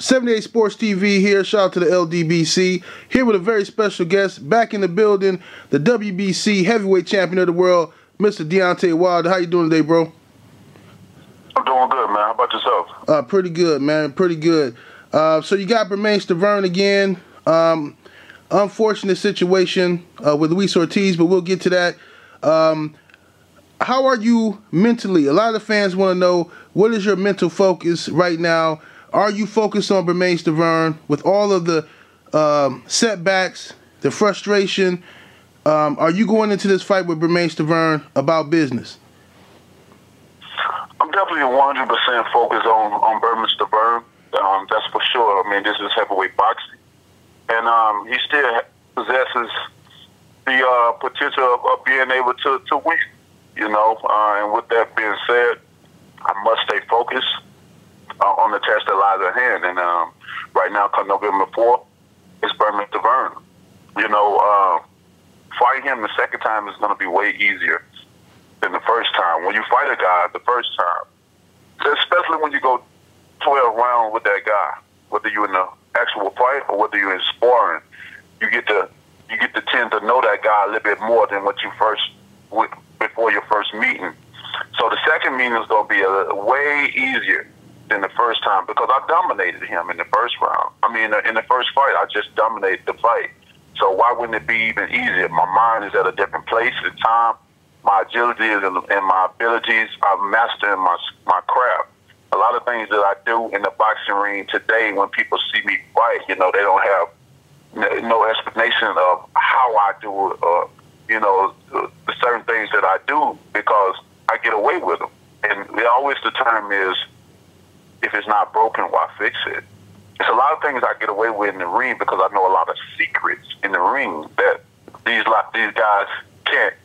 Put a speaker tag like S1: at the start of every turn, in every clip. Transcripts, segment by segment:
S1: 78 Sports TV here. Shout out to the LDBC. Here with a very special guest. Back in the building, the WBC heavyweight champion of the world, Mr. Deontay Wilder. How you doing today, bro?
S2: I'm doing good, man. How about yourself?
S1: Pretty good, man. Pretty good. So you got Bermane Stiverne again. Unfortunate situation with Luis Ortiz, but we'll get to that. How are you mentally? A lot of the fans want to know, what is your mental focus right now? Are you focused on Bermane Stiverne with all of the setbacks, the frustration? Are you going into this fight with Bermane Stiverne about business?
S2: I'm definitely 100% focused on Bermane Stiverne. That's for sure. I mean, this is heavyweight boxing. And he still possesses the potential of being able to win, you know. And with that being said, I must stay focused on the test that lies ahead. And right now, come November 4th, it's Bermane Stiverne. You know, fighting him the second time is going to be way easier than the first time. When you fight a guy the first time, especially when you go 12 rounds with that guy, whether you're in the actual fight or whether you're in sparring, you get to tend to know that guy a little bit more than what you before your first meeting. So the second meeting is going to be way easier than the first time because I dominated him in the first round. I mean, in the first fight, I just dominated the fight. So why wouldn't it be even easier? My mind is at a different place in time. My agility is and my abilities, I'm mastering my craft. A lot of things that I do in the boxing ring today, when people see me fight, you know, they don't have no explanation of how I do it, or, you know, the certain things that I do, because I get away with them. And always the term is, if it's not broken, why fix it? There's a lot of things I get away with in the ring because I know a lot of secrets in the ring that these guys can't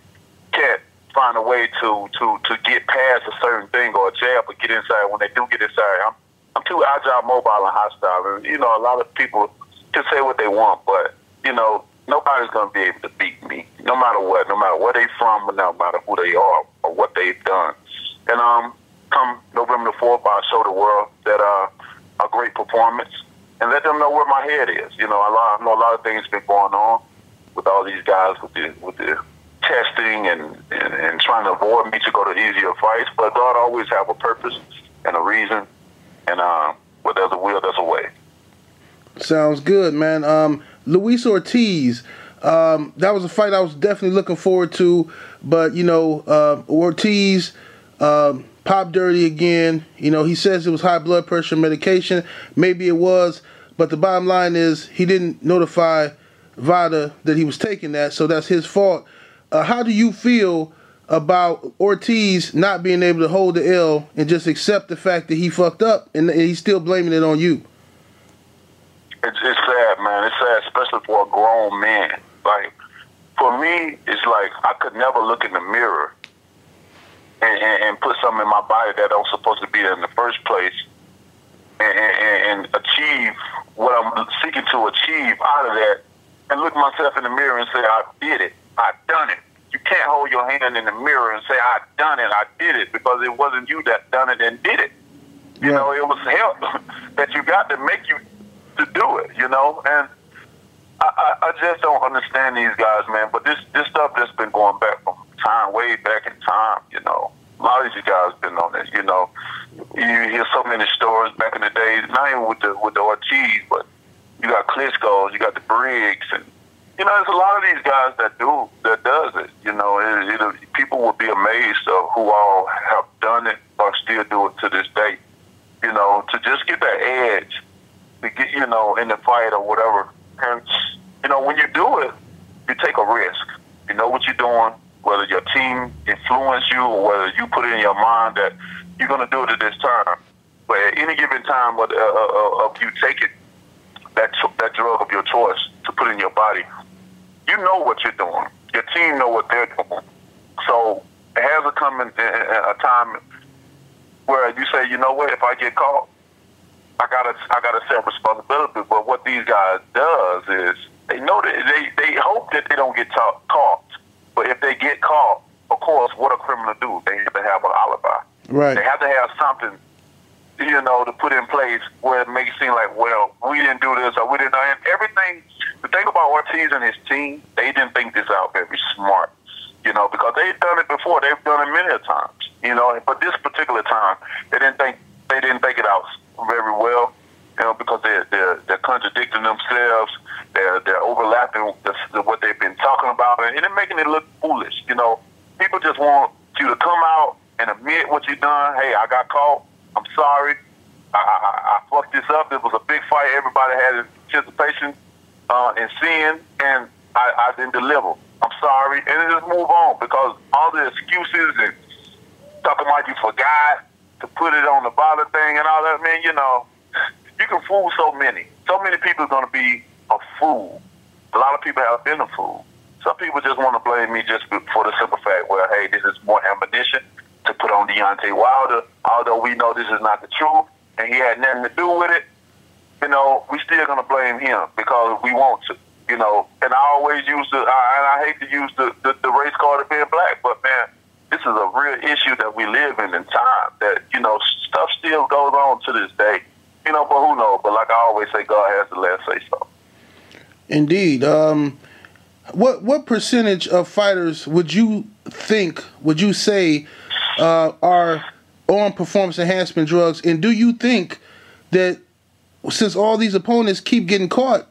S2: find a way to get past a certain thing or a jab or get inside. When they do get inside, I'm too agile, mobile, and hostile. And, you know, a lot of people can say what they want, but, you know, nobody's going to be able to beat me, no matter what, no matter where they from, or no matter who they are or what they've done. And come November the 4th, I'll show the world that a great performance and let them know where my head is. You know, I know a lot of things been going on with all these guys with the testing and trying to avoid me to go to easier fights, but God always have a purpose and a reason, and where there's a will, there's a way.
S1: Sounds good, man. Luis Ortiz, that was a fight I was definitely looking forward to, but, you know, Ortiz popped dirty again. You know, he says it was high blood pressure medication. Maybe it was, but the bottom line is he didn't notify VADA that he was taking that, so that's his fault. How do you feel about Ortiz not being able to hold the L and just accept the fact that he fucked up and he's still blaming it on you?
S2: It's sad, man. It's sad, especially for a grown man. Like, for me, it's like I could never look in the mirror and put something in my body that don't supposed to be there in the first place and achieve what I'm seeking to achieve out of that, and look myself in the mirror and say, I did it. I done it. You can't hold your hand in the mirror and say, I done it, I did it, because it wasn't you that done it and did it. You know, it was help that you got to make you to do it, you know? And I just don't understand these guys, man. But this stuff that's been going back from time, way back in time, you know. A lot of these guys been on this, you know. You hear so many stories back in the days, not even with the Ortiz, but you got Klitschko's, you got the Briggs, and you know, there's a lot of these guys that does it. You know, people will be amazed of who all have done it or still do it to this day. You know, to just get that edge, to get, you know, in the fight or whatever. And you know, when you do it, you take a risk. You know what you're doing, whether your team influence you or whether you put it in your mind that you're going to do it at this time. But at any given time of you taking that drug of your choice to put in your body, you know what you're doing. Your team know what they're doing. So it has to come in a time where you say, you know what, if I get caught, I gotta set responsibility. But what these guys does is they know that they hope that they don't get caught. But if they get caught, of course, what a criminal do? They have to have an alibi.
S1: Right.
S2: They have to have something to put in place where it makes it seem like, well, we didn't do this or we didn't. And everything, the thing about Ortiz and his team, they didn't think this out very smart, because they've done it before. They've done it many times, but this particular time, they didn't think it out very well, because they're contradicting themselves. They're overlapping what they've been talking about, and they're making it look foolish. People just want you to come out and admit what you've done. Hey, I got caught. I'm sorry. I fucked this up. It was a big fight. Everybody had anticipation and seeing, and I didn't deliver. I'm sorry. And then just move on, because all the excuses and talking about you forgot to put it on the ballot thing and all that, man, you can fool so many. So many people are going to be a fool. A lot of people have been a fool. Some people just want to blame me just for the simple fact, well, hey, this is more ammunition to put on Deontay Wilder, although we know this is not the truth and he had nothing to do with it. We still going to blame him because we want to, and I always use and I hate to use the race card of being black, but man, this is a real issue that we live in time that, stuff still goes on to this day, but who knows? But like I always say, God has the last say so.
S1: Indeed. What percentage of fighters would you say are on performance enhancement drugs, and do you think that since all these opponents keep getting caught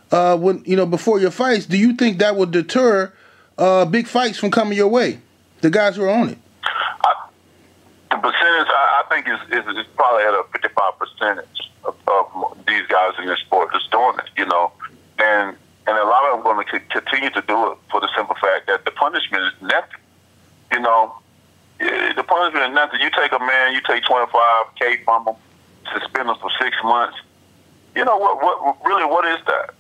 S1: before your fights, do you think that would deter big fights from coming your way, the guys who are on it?
S2: The percentage I think is probably at a 55% of these guys in this sport that's doing it, and a lot of them are going to continue to do it for the simple fact that the punishment is nothing. The punishment is nothing. You take a man, you take $25K from him, suspend him for 6 months. What is that?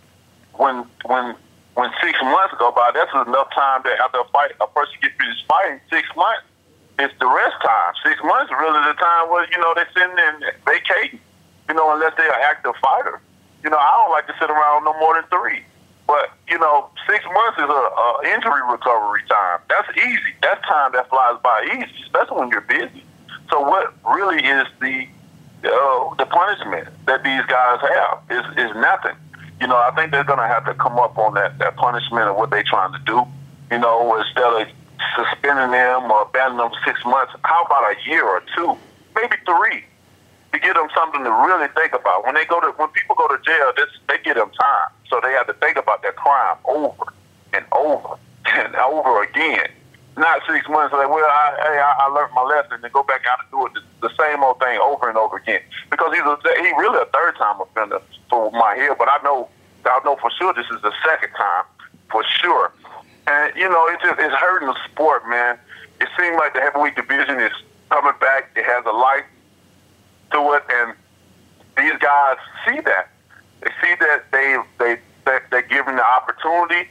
S2: When 6 months go by, that's enough time that after a fight, a person gets finished fighting. 6 months, it's the rest time. 6 months is really the time where they're sitting and vacating. Unless they're an active fighter. I don't like to sit around no more than 3. But, 6 months is a injury recovery time. That's easy. That's time that flies by easy, especially when you're busy. So what really is the punishment that these guys have is nothing. I think they're going to have to come up on that punishment of what they're trying to do. Instead of suspending them or abandoning them for 6 months, how about a year or 2, maybe 3? To give them something to really think about. When people go to jail, they give them time. So they have to think about their crime over and over and over again. Not 6 months like, well, I learned my lesson and go back out and do it the same old thing over and over again. Because he's really a third-time offender for my head, but I know for sure this is the second time, for sure. And, it's hurting the sport, man. It seems like the heavyweight division is coming back. It has a life to it, and these guys see that. They see that they're given the opportunity,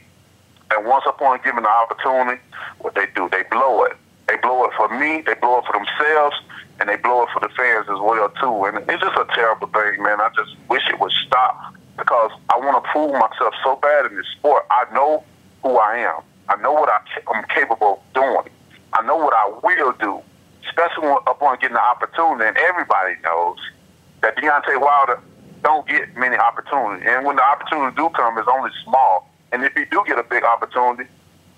S2: and once upon giving the opportunity, what they do, they blow it. They blow it for me, they blow it for themselves, and they blow it for the fans as well too. And it's just a terrible thing, man. I just wish it would stop, because I want to prove myself so bad in this sport. I know who I am. I know what I'm capable of doing. I know what I will do, especially upon getting the opportunity. And everybody knows that Deontay Wilder don't get many opportunities. And when the opportunities do come, it's only small. And if he do get a big opportunity,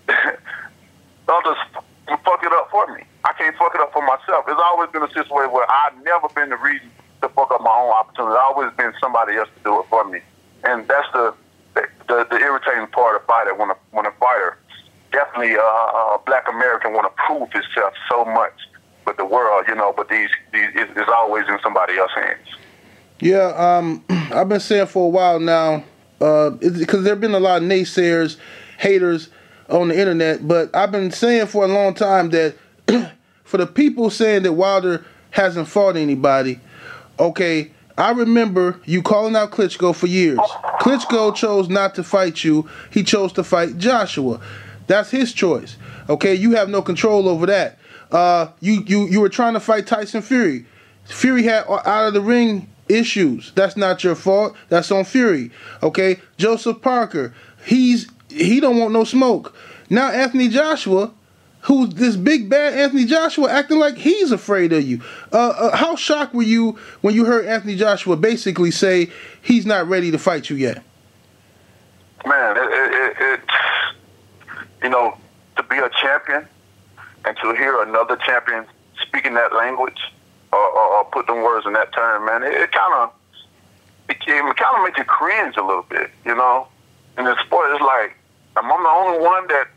S2: others fuck it up for me. I can't fuck it up for myself. It's always been a situation where I've never been the reason to fuck up my own opportunity. It's always been somebody else to do it for me. And that's the irritating part about it, when a fighter, definitely a black American, want to prove himself so much with the world, but it's always in somebody else's hands.
S1: Yeah, I've been saying for a while now, because there have been a lot of naysayers, haters on the internet, but I've been saying for a long time that for the people saying that Wilder hasn't fought anybody, okay, I remember you calling out Klitschko for years. Klitschko chose not to fight you. He chose to fight Joshua. That's his choice. Okay, you have no control over that. You were trying to fight Tyson Fury. Fury had out of the ring issues. That's not your fault. That's on Fury. Okay, Joseph Parker. He don't want no smoke. Now Anthony Joshua, who's this big bad Anthony Joshua acting like he's afraid of you. How shocked were you when you heard Anthony Joshua basically say he's not ready to fight you yet?
S2: Man, you know, to be a champion and to hear another champion speaking that language or put them words in that term, man, it kind of makes you cringe a little bit, you know. In the sport, it's like, I'm the only one that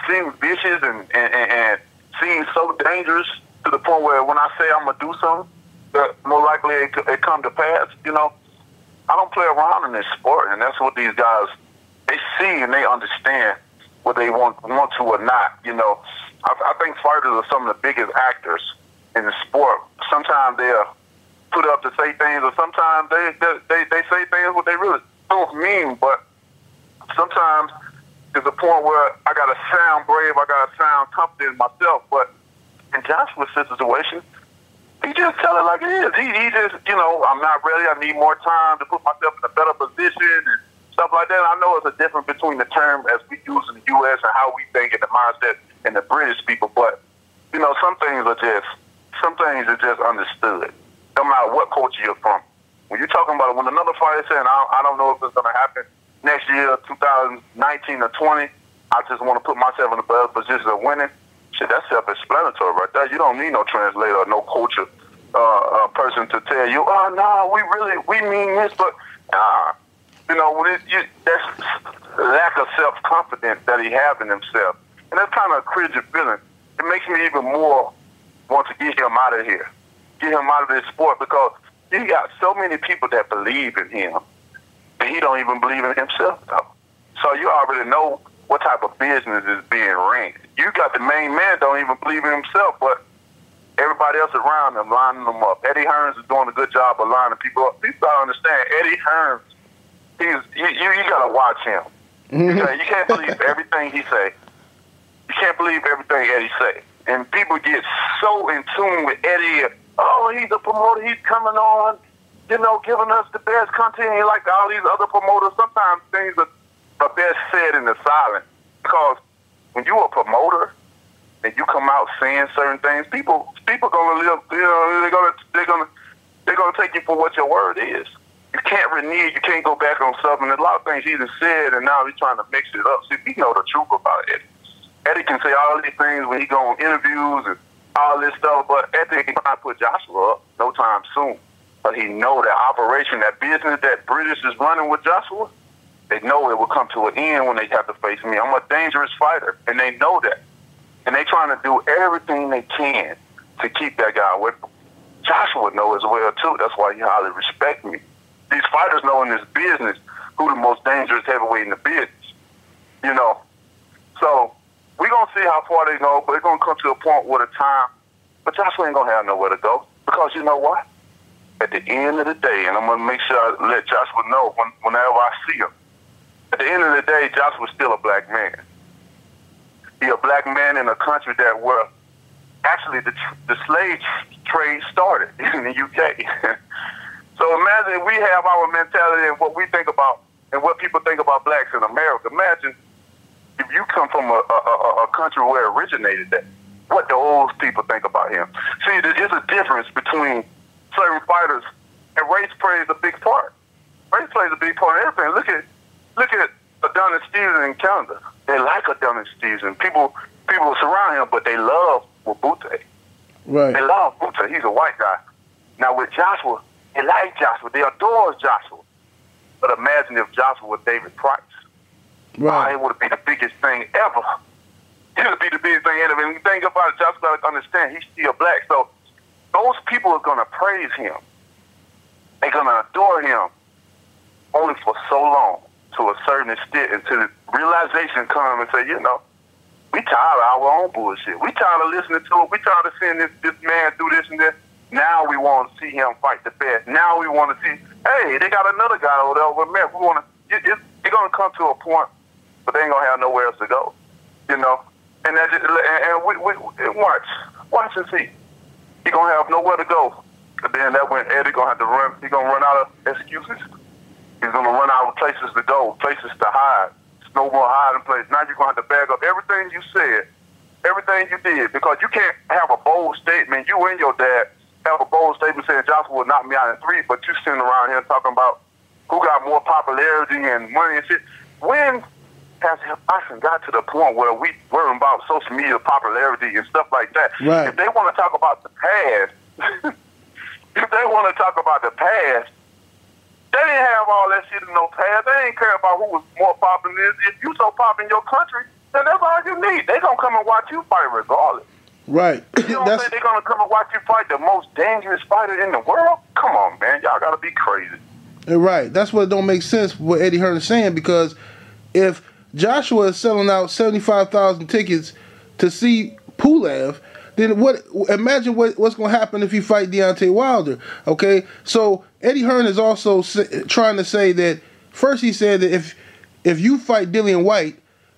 S2: seems vicious and seems so dangerous to the point where when I say I'm going to do something, that more likely it come to pass, you know. I don't play around in this sport, and that's what these guys, they see and they understand what they want to or not, you know. I think fighters are some of the biggest actors in the sport. Sometimes they're put up to say things, or sometimes they say things what they really don't mean, but sometimes there's a point where I got to sound brave, I got to sound confident in myself, but in Joshua's situation, he just tell it like it is. He just, you know, I'm not ready, I need more time to put myself in a better position and stuff like that. I know it's a difference between the term as we use in the U.S. and how we think in the mindset and the British people, but, you know, some things are just understood, no matter what culture you're from. When you're talking about it, when another fighter saying, I don't know if it's going to happen next year, 2019 or 20, I just want to put myself in a better position of winning, shit, that's self-explanatory right there. You don't need no translator or no culture person to tell you, oh, no, we mean this, but you know, that's lack of self-confidence that he has in himself. And that's kind of a cringy feeling. It makes me even more want to get him out of here, get him out of this sport, because he got so many people that believe in him, and he don't even believe in himself, though. So you already know what type of business is being ran. You got the main man don't even believe in himself, but everybody else around him lining them up. Eddie Hearns is doing a good job of lining people up. People gotta understand, Eddie Hearns, you gotta watch him. You can't believe everything he say. You can't believe everything Eddie say. And people get so in tune with Eddie. Oh, he's a promoter. He's coming on, you know, giving us the best content. He like all these other promoters. Sometimes things are best said in the silence, because when you're a promoter and you come out saying certain things, people gonna live. You know, they're gonna take you for what your word is. You can't renege. You can't go back on something. There's a lot of things he done said, and now he's trying to mix it up. See, we know the truth about Eddie. Eddie can say all these things when he go on interviews and all this stuff, but Eddie ain't trying to put Joshua up no time soon. But he know that operation, that business that British is running with Joshua, they know it will come to an end when they have to face me. I'm a dangerous fighter, and they know that. And they trying to do everything they can to keep that guy away from me. Joshua know as well, too. That's why he highly respect me. These fighters know in this business who the most dangerous heavyweight in the business, you know. So we're going to see how far they go, but it's going to come to a point with a time. But Joshua ain't going to have nowhere to go, because you know what? At the end of the day, and I'm going to make sure I let Joshua know whenever I see him, at the end of the day, Joshua's still a black man. He's a black man in a country that where actually the slave trade started in the UK. So imagine we have our mentality and what we think about and what people think about blacks in America. Imagine if you come from a country where it originated that, what the old people think about him. See, there's a difference between certain fighters, and race plays a big part. Race plays a big part in everything. Look at Adonis Stevenson in Canada. They like Adonis Stevenson. People surround him, but they love Wabute.
S1: Right.
S2: They love Wabute. He's a white guy. Now with Joshua, they like Joshua. They adore Joshua. But imagine if Joshua was David Price.
S1: Right.
S2: It would be the biggest thing ever. It would be the biggest thing ever. And you think about it, Joshua got to understand he's still black. So those people are going to praise him. They're going to adore him only for so long, to a certain extent, until the realization comes and say, you know, we tired of our own bullshit. We tired of listening to it. We tired of seeing this man do this and that. Now we want to see him fight the best. Now we want to see, hey, they got another guy over there with me. We want to. It's going to come to a point, but they ain't going to have nowhere else to go, you know. And that just, and we watch and see. He going to have nowhere to go. But then that when Eddie going to have to run. He going to run out of excuses. He's going to run out of places to go, places to hide. There's no more hiding place. Now you're going to have to bag up everything you said everything you did, because you can't have a bold statement. You and your dad have a bold statement saying Joshua will knock me out in 3, but you sitting around here talking about who got more popularity and money and shit. When has boxing got to the point where we worry about social media popularity and stuff like that?
S1: Right.
S2: If they want to talk about the past, if they want to talk about the past, they didn't have all that shit in no past. They didn't care about who was more popular. If you so popular in your country, then that's all you need. They gonna come and watch you fight regardless.
S1: Right.
S2: You don't think they're gonna come and watch you fight the most dangerous fighter in the world? Come on, man. Y'all gotta be crazy.
S1: Right. That's what don't make sense what Eddie Hearn is saying, because if Joshua is selling out 75,000 tickets to see Pulev, then what? Imagine what's going to happen if you fight Deontay Wilder. Okay, so Eddie Hearn is also trying to say that, first he said that if you fight Dillian Whyte,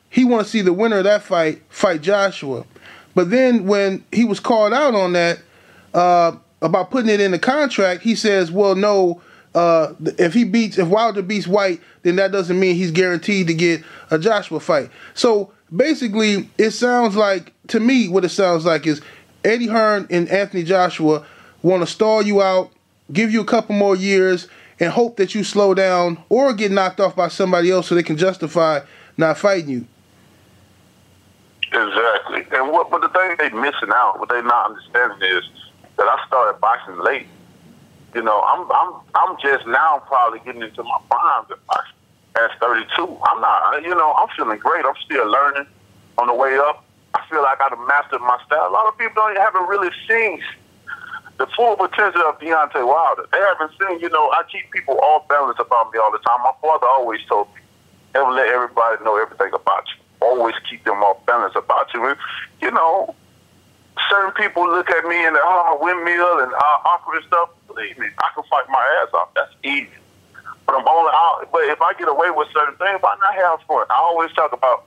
S1: he want to see the winner of that fight Joshua. But then when he was called out on that about putting it in the contract, he says, well, no, if Wilder beats Whyte, then that doesn't mean he's guaranteed to get a Joshua fight. So basically, it sounds like, to me, what it sounds like is Eddie Hearn and Anthony Joshua want to stall you out, give you a couple more years, and hope that you slow down or get knocked off by somebody else so they can justify not fighting you.
S2: Exactly. And but the thing they missing out, what they not understanding is that I started boxing late. You know, I'm just now probably getting into my prime in boxing at 32. I'm not, you know, I'm feeling great. I'm still learning on the way up. I feel like I've mastered my style. A lot of people haven't really seen the full potential of Deontay Wilder. They haven't seen, you know, I keep people off balance about me all the time. My father always told me, never let everybody know everything about you. Always keep them off balance about you. And, you know, certain people look at me and windmill and awkward stuff. Believe me, I can fight my ass off. That's easy. But but if I get away with certain things, why not have fun? I always talk about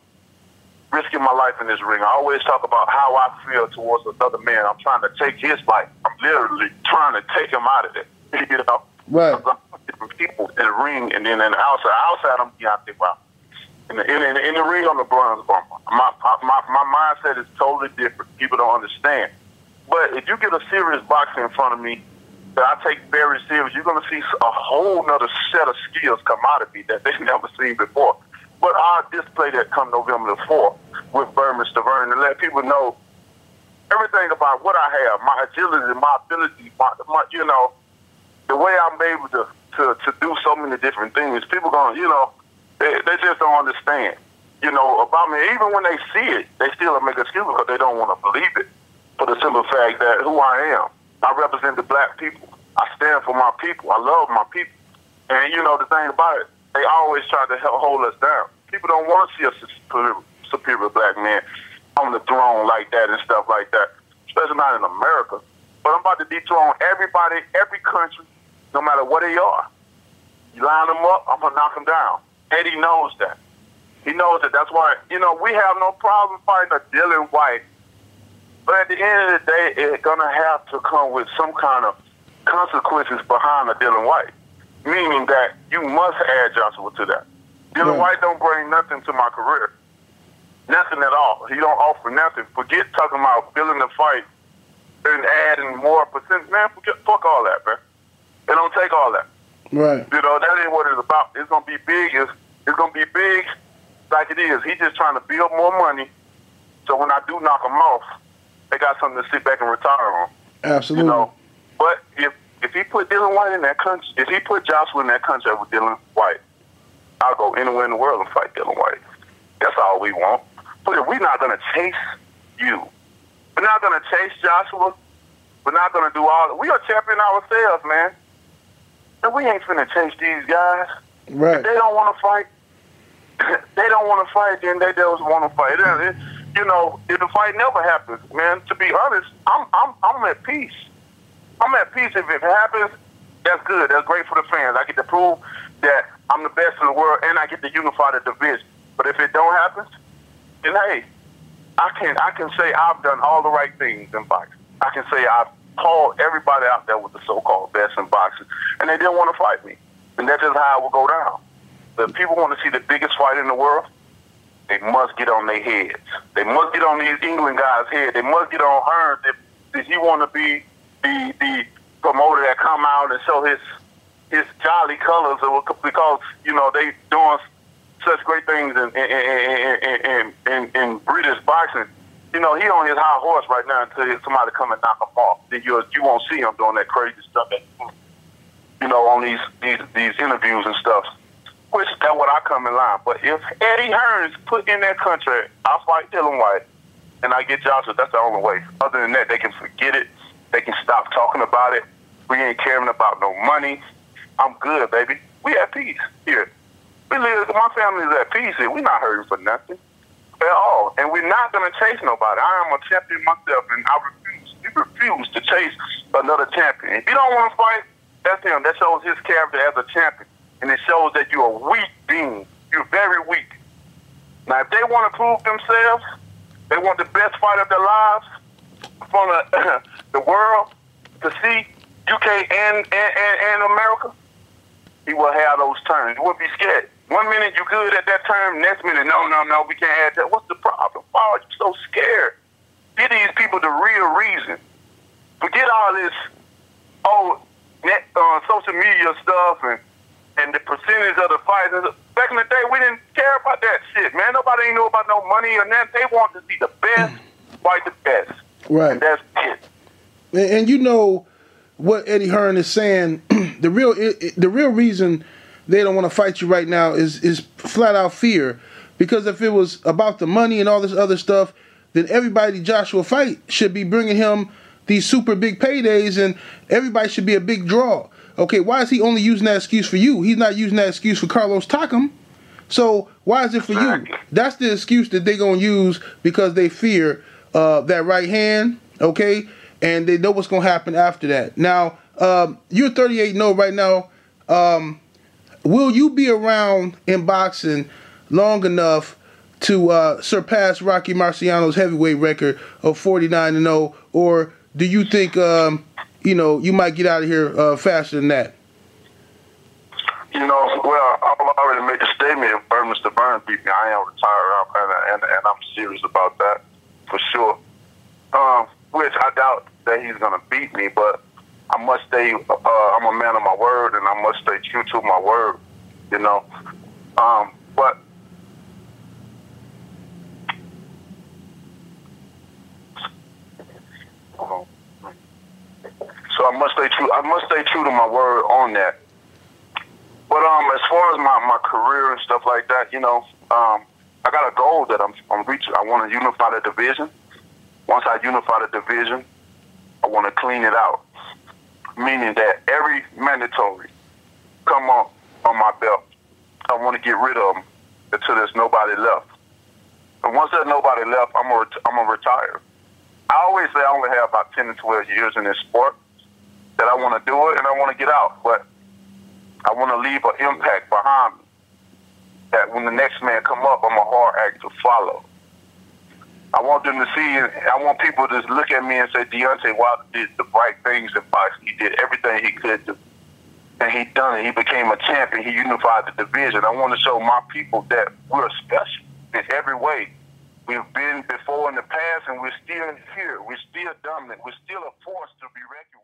S2: risking my life in this ring. I always talk about how I feel towards another man. I'm trying to take his life. I'm literally trying to take him out of it. You know?
S1: Right.
S2: Different people in the ring and then in the outside. Outside, I'm Deontay Wilder. In the ring, on the bronze bomber. My mindset is totally different. People don't understand. But if you get a serious boxer in front of me that I take very serious, you're going to see a whole nother set of skills come out of me that they've never seen before. But I'll display that come November the 4th with Berman Stavern and let people know everything about what I have, my agility, my ability, my you know, the way I'm able to do so many different things. People going, you know, they just don't understand, you know, about me. Even when they see it, they still make excuses because they don't want to believe it. For the simple fact that who I am, I represent the black people. I stand for my people. I love my people. And, you know, the thing about it, they always try to help hold us down. People don't want to see a superior black man on the throne like that and stuff like that, especially not in America. But I'm about to dethrone everybody, every country, no matter what they are. You line them up, I'm going to knock them down. Eddie knows that. He knows that. That's why, you know, we have no problem fighting a Dillian Whyte. But at the end of the day, it's going to have to come with some kind of consequences behind a Dillian Whyte, meaning that you must add Joshua to that. Dillian Whyte don't bring nothing to my career. Nothing at all. He don't offer nothing. Forget talking about building the fight and adding more percent. Man, fuck all that, man. It don't take all that.
S1: Right.
S2: You know, that ain't what it's about. It's going to be big. It's going to be big like it is. He's just trying to build more money so when I do knock him off, they got something to sit back and retire on.
S1: Absolutely.
S2: You know, but if he put Dillian Whyte in that country, if he put Joshua in that country with Dillian Whyte, I'll go anywhere in the world and fight Dillian Whyte. That's all we want. But if we're not going to chase you, we're not going to chase Joshua, we're not going to do all. We are champion ourselves, man. And we ain't finna chase these guys.
S1: Right.
S2: If they don't want to fight, they don't want to fight, then they just want to fight. You know, if the fight never happens, man, to be honest, I'm at peace. I'm at peace. If it happens, that's good. That's great for the fans. I get to prove that I'm the best in the world, and I get to unify the division. But if it don't happen, then hey, I can say I've done all the right things in boxing. I can say I've called everybody out there with the so-called best in boxing, and they didn't want to fight me. And that's just how it will go down. But if people want to see the biggest fight in the world, They must get on their heads. They must get on these England guys' head. They must get on Hearns if he want to be the promoter that come out and show his jolly colors, because they doing such great things in British boxing. He on his high horse right now until somebody come and knock him off. Then you won't see him doing that crazy stuff on these interviews and stuff. Which that's what I come in line. But if Eddie Hearns put in that contract, I'll fight Dillian Whyte and I get Joshua, that's the only way. Other than that, they can forget it. They can stop talking about it. We ain't caring about no money. I'm good, baby. We at peace here. My family's at peace here. We're not hurting for nothing at all. And we're not going to chase nobody. I am a champion myself, and I refuse to chase another champion. If you don't want to fight, that's him. That shows his character as a champion. And it shows that you're a weak being. You're very weak. Now, if they want to prove themselves, they want the best fight of their lives from the world to see UK and America, he will have those turns. He wouldn't be scared. 1 minute you're good at that term, next minute, no, we can't have that. What's the problem? Why are you so scared? Give these people the real reason. Forget all this social media stuff and the percentage of the fights. Back in the day, we didn't care about that shit, man. Nobody ain't know about no money or nothing. They want to see the best fight the best.
S1: Right.
S2: And that's it.
S1: And you know what Eddie Hearn is saying, the real reason they don't want to fight you right now is flat out fear. Because if it was about the money and all this other stuff, then everybody Joshua fight should be bringing him these super big paydays and everybody should be a big draw. Okay, why is he only using that excuse for you? He's not using that excuse for Carlos Takam. So why is it for you? That's the excuse that they're going to use because they fear that right hand, okay? And they know what's going to happen after that. Now, you're 38-0 right now. Will you be around in boxing long enough to surpass Rocky Marciano's heavyweight record of 49-0? Or do you think, you might get out of here faster than that?
S2: Well, I've already made the statement. If Mr. Burns beat me, I am retired, and I'm serious about that for sure. Which I doubt that he's going to beat me, but I must stay, I'm a man of my word, and I must stay true to my word, But so I must stay true to my word on that. But as far as my career and stuff like that, I got a goal that I'm reaching. I want to unify the division. Once I unify the division, I want to clean it out. Meaning that every mandatory come up on my belt. I want to get rid of them until there's nobody left. And once there's nobody left, I'm gonna retire. I always say I only have about 10 to 12 years in this sport, that I want to do it and I want to get out. But I want to leave an impact behind me that when the next man come up, I'm a hard act to follow. I want them to see, I want people to look at me and say, Deontay Wilder did the right things in boxing. He did everything he could do. And he done it. He became a champion. He unified the division. I want to show my people that we're special in every way. We've been before in the past, and we're still here. We're still dominant. We're still a force to be reckoned with.